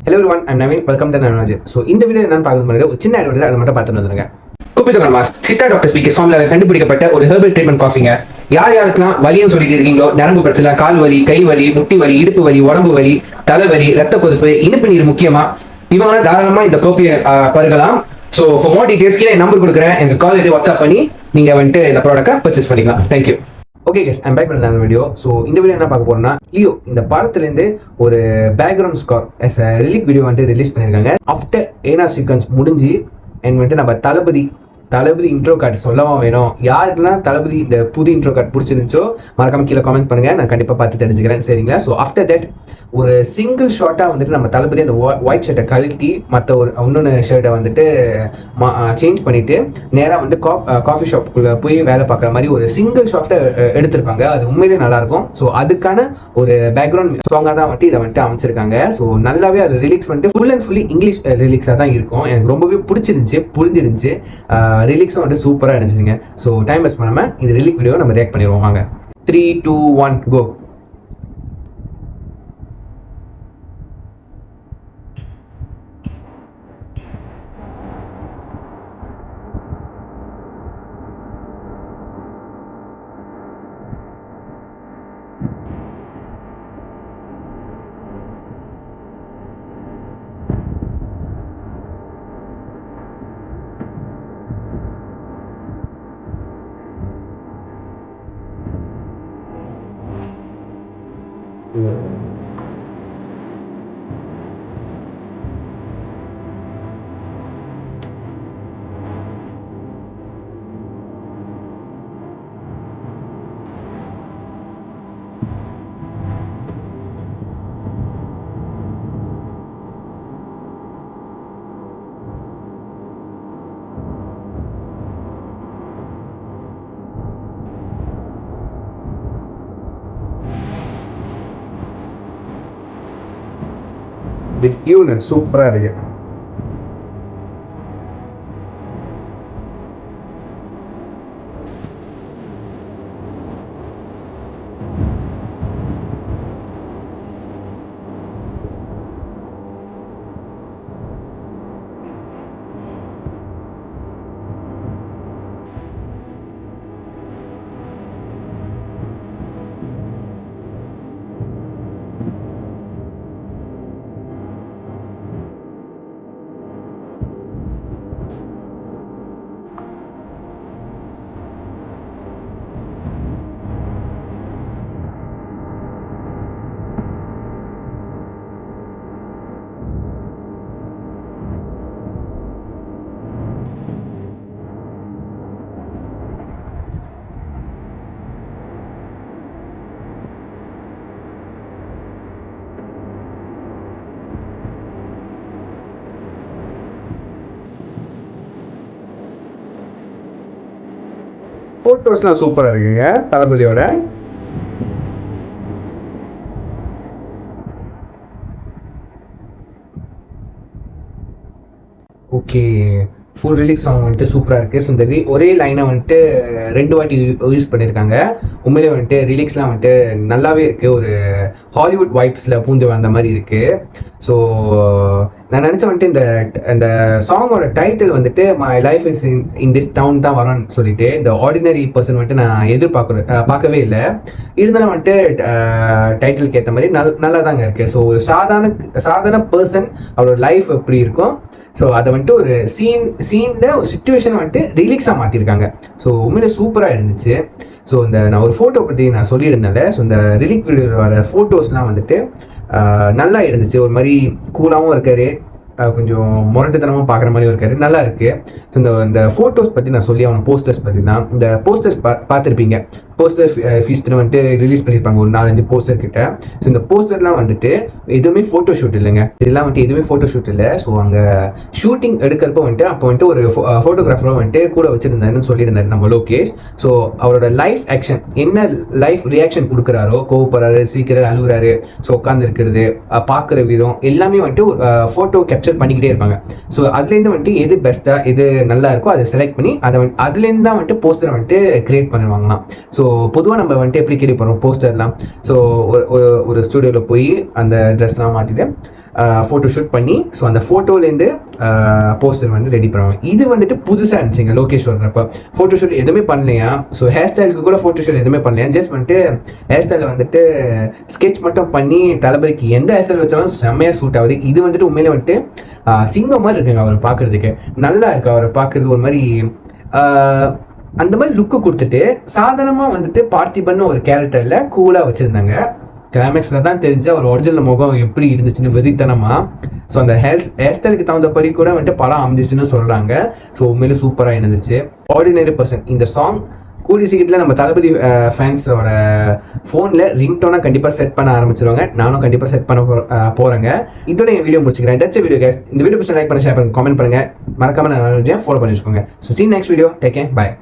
Hello everyone, I'm Naveen. Welcome to Naveen. So இந்த video என்னன்னு பார்க்கறது முன்னாடி ஒரு சின்ன அட்வர்டைஸ் அதை மட்டும் பார்த்துட்டு வந்துருங்க. குப்பித்தோட மாஸ் சித்தா டாக்டர் ஸ்பீக்கர்ஸ் ஃபார்முலால கண்டுபிடிக்கப்பட்ட ஒரு ஹெர்பல் ட்ரீட்மெண்ட் காஃபிங்க. யாருக்கெல்லாம் வலின்னு சொல்லிட்டு இருக்கீங்களோ, நரம்பு பிரச்சனை, கால் வலி, கை வலி, முட்டி வலி, இடுப்பு வலி, உடம்பு வலி, தலைவலி, ரத்த கொதிப்பு, இனிப்பு நீர் முக்கியமா, இவங்க தாராளமா இந்த கோப்பியை பருகலாம். ஸோ ஃபார் மோர் டீடைல்ஸ் கீழே நம்பர் கொடுக்குறேன், எனக்கு கால் எடுத்து வாட்ஸ்அப் பண்ணி நீங்க வந்துட்டு இந்த ப்ராடக்ட்டை பர்ச்சேஸ் பண்ணிக்கலாம். Thank you. Okay guys, I'm back பண்ண வீடியோ. ஸோ இந்த வீடியோ என்ன பார்க்க போறோம்னா, லியோ இந்த படத்துலேருந்து ஒரு பேக்ரவுண்ட் ஸ்கோர் எஸ் ரிலீக் வீடியோ வந்துட்டு ரிலீஸ் பண்ணியிருக்காங்க. ஆஃப்டர் ஏனா சீக்வன்ஸ் முடிஞ்சு அண்ட் வந்துட்டு நம்ம தளபதி இன்ட்ரோ கார்டு சொல்லவா வேணும். யாருக்கெல்லாம் தளபதி இந்த புது இன்ட்ரோ கார்டு பிடிச்சிருந்துச்சோ மறக்காம கீழே காமெண்ட் பண்ணுங்க, நான் கண்டிப்பாக பார்த்து தெரிஞ்சுக்கிறேன். சரிங்களா? ஸோ ஆஃப்டர் தட் ஒரு சிங்கிள் ஷார்ட்டாக வந்துட்டு நம்ம தளபதி அந்த ஒயிட் ஷர்ட்டை கழட்டி மற்ற ஒரு இன்னொன்று ஷர்ட்டை வந்துட்டு சேஞ்ச் பண்ணிட்டு நேராக வந்து காஃபி ஷாப்புக்குள்ளே போய் வேலை பார்க்குற மாதிரி ஒரு சிங்கிள் ஷார்ட்டை எடுத்திருப்பாங்க. அது உண்மையிலேயே நல்லாயிருக்கும். ஸோ அதுக்கான ஒரு பேக்ரவுண்ட் சாங்காக தான் வந்துட்டு இதை வந்துட்டு அமைச்சிருக்காங்க. ஸோ நல்லாவே அது ரிலீக்ஸ் பண்ணிட்டு ஃபுல் அண்ட் ஃபுல்லி இங்கிலீஷ் ரிலீக்ஸாக தான் இருக்கும். எனக்கு ரொம்பவே பிடிச்சிருந்துச்சு, புரிஞ்சிருந்துச்சு. ரிலீக்ஸும் வந்துட்டு சூப்பராக இருந்துச்சுங்க. ஸோ டைம் வேஸ்ட் பண்ணாமல் இந்த ரிலீக் வீடியோ நம்ம ரியாக்ட் பண்ணிடுவோம். வாங்க, 3, 2, 1 கோ. டியூன் சூப்பரா இருக்கு. போட்டோஸ்லாம் சூப்பராக இருக்குங்க தளபதியோட. ஓகே, ஃபுல் ரிலீஸ் சாங் வந்துட்டு சூப்பராக இருக்குது. ஸோ இந்த ஒரே லைனை வந்துட்டு 2 வாட்டி யூஸ் பண்ணியிருக்காங்க. உண்மையிலே வந்துட்டு ரிலீக்ஸ்லாம் வந்துட்டு நல்லாவே இருக்குது. ஒரு ஹாலிவுட் வைப்ஸில் பூந்து வந்த மாதிரி இருக்குது. ஸோ நான் நினச்சேன் வந்துட்டு இந்த சாங்கோட டைட்டில் வந்துட்டு my life is in this town தான் வரும்னு சொல்லிட்டு, இந்த ஆர்டினரி பர்சன் வந்துட்டு நான் பார்க்கவே இல்லை. இருந்தாலும் வந்துட்டு டைட்டிலுக்கு ஏற்ற மாதிரி நல்லா தாங்க இருக்குது. ஸோ ஒரு சாதாரண பர்சன் அவரோட லைஃப் எப்படி இருக்கும், ஸோ அதை வந்துட்டு ஒரு சீனில் ஒரு சுச்சுவேஷனை வந்துட்டு ரிலீக்ஸாக மாற்றிருக்காங்க. ஸோ உண்மையிலே சூப்பராக இருந்துச்சு. ஸோ நான் ஒரு ஃபோட்டோ பற்றி நான் சொல்லியிருந்தேன்ல, ஸோ இந்த ரிலீக் வர ஃபோட்டோஸ்லாம் வந்துட்டு நல்லா இருந்துச்சு. ஒரு மாதிரி கூலாகவும் இருக்காரு, கொஞ்சம் முரட்டுத்தனமாக பார்க்குற மாதிரி இருக்காரு, நல்லா இருக்குது. ஸோ இந்த ஃபோட்டோஸ் பற்றி நான் சொல்லி அவன் போஸ்டர்ஸ் பார்த்தீங்கன்னா, இந்த போஸ்டர்ஸ் பார்த்துருப்பீங்க. போஸ்டர் ஃபீஸ்ட்டு வந்துட்டு ரிலீஸ் பண்ணியிருப்பாங்க ஒரு 4-5 போஸ்டர் கிட்ட. ஸோ இந்த போஸ்டர்லாம் வந்துட்டு எதுவுமே ஃபோட்டோ ஷூட் இல்லைங்க, இதெல்லாம் வந்துட்டு எதுவுமே ஃபோட்டோ ஷூட் இல்லை. ஸோ அங்கே ஷூட்டிங் எடுக்கிறப்போ வந்துட்டு அப்போ வந்துட்டு ஒரு ஃபோட்டோகிராஃபரும் வந்துட்டு கூட வச்சுருந்தாருன்னு சொல்லியிருந்தாரு நம்ம லோகேஷ். ஸோ அவரோட லைஃப் ஆக்ஷன் என்ன லைஃப் ரியாக்ஷன் கொடுக்குறாரோ, கோவப்படுறாரு, சீக்கிரம் அழுகுறாரு, ஸோ உட்காந்து இருக்கிறது, பார்க்குற விதம் எல்லாமே வந்துட்டு ஃபோட்டோ கேப்சர் பண்ணிக்கிட்டே இருப்பாங்க. ஸோ அதுலேருந்து வந்துட்டு எது பெஸ்ட்டாக எது நல்லா இருக்கோ அதை செலக்ட் பண்ணி அதுலேருந்து தான் வந்துட்டு போஸ்டரை வந்துட்டு கிரியேட் பண்ணுவாங்களாம். ஸோ பொதுவாக நம்ம வந்துட்டு எப்படி கிரியேட் பண்ணுறோம் போஸ்டர்லாம், ஸோ ஒரு ஸ்டூடியோவில் போய் அந்த ட்ரெஸ்லாம் மாற்றிட்டு ஃபோட்டோ ஷூட் பண்ணி ஸோ அந்த ஃபோட்டோலேருந்து போஸ்டர் வந்து ரெடி பண்ணுவாங்க. இது வந்துட்டு புதுசாக இருந்துச்சுங்க லோகேஷ் வர்றப்போ. ஃபோட்டோ ஷூட் எதுவுமே பண்ணலையா, ஸோ ஹேர் ஸ்டைலுக்கு கூட ஃபோட்டோ ஷூட் எதுவுமே பண்ணலையா, ஜஸ்ட் வந்துட்டு ஹேர் ஸ்டைலில் வந்துட்டு ஸ்கெட்ச் மட்டும் பண்ணி தளபதிக்கு எந்த ஹேர் ஸ்டைல் வச்சாலும் செம்மையாக சூட் ஆகுது. இது வந்துட்டு உண்மையிலே வந்துட்டு சிங்கம் மாதிரி இருக்குங்க அவர் பார்க்குறதுக்கு, நல்லா இருக்கு அவர் பார்க்குறது. ஒரு மாதிரி அந்த மாதிரி லுக்கு கொடுத்துட்டு சாதாரணமாக வந்துட்டு பார்த்திபன் ஒரு கேரக்டரில் கூலாக வச்சுருந்தாங்க. கிளைமேக்ஸில் தான் தெரிஞ்சு அவர் ஒரிஜினல் முகம் எப்படி இருந்துச்சுன்னு வெறித்தனமாக. ஸோ அந்த ஹேர் ஸ்டைலுக்கு தகுந்தபடி கூட வந்துட்டு படம் அமைஞ்சிச்சுன்னு சொல்கிறாங்க. ஸோ உண்மையிலே சூப்பராக இருந்துச்சு. ஆர்டினரி பர்சன் இந்த சாங் கூடிய சீக்கிரத்தில் நம்ம தளபதி ஃபேன்ஸோட ஃபோனில் ரிங்டோனாக கண்டிப்பாக செட் பண்ண ஆரம்பிச்சிருவாங்க. நானும் கண்டிப்பாக செட் பண்ண போகிறேங்க. இதோட என் வீடியோ முடிச்சுக்கிறேன். டச் வீடியோ கேஸ் இந்த வீடியோ பிடிச்ச லைக் பண்ண ஷேர் பண்ணுங்க, கமெண்ட் பண்ணுங்கள், மறக்காமல் நான் ஃபாலோ பண்ணி வச்சுக்கோங்க. So see you next video. Take care. Bye.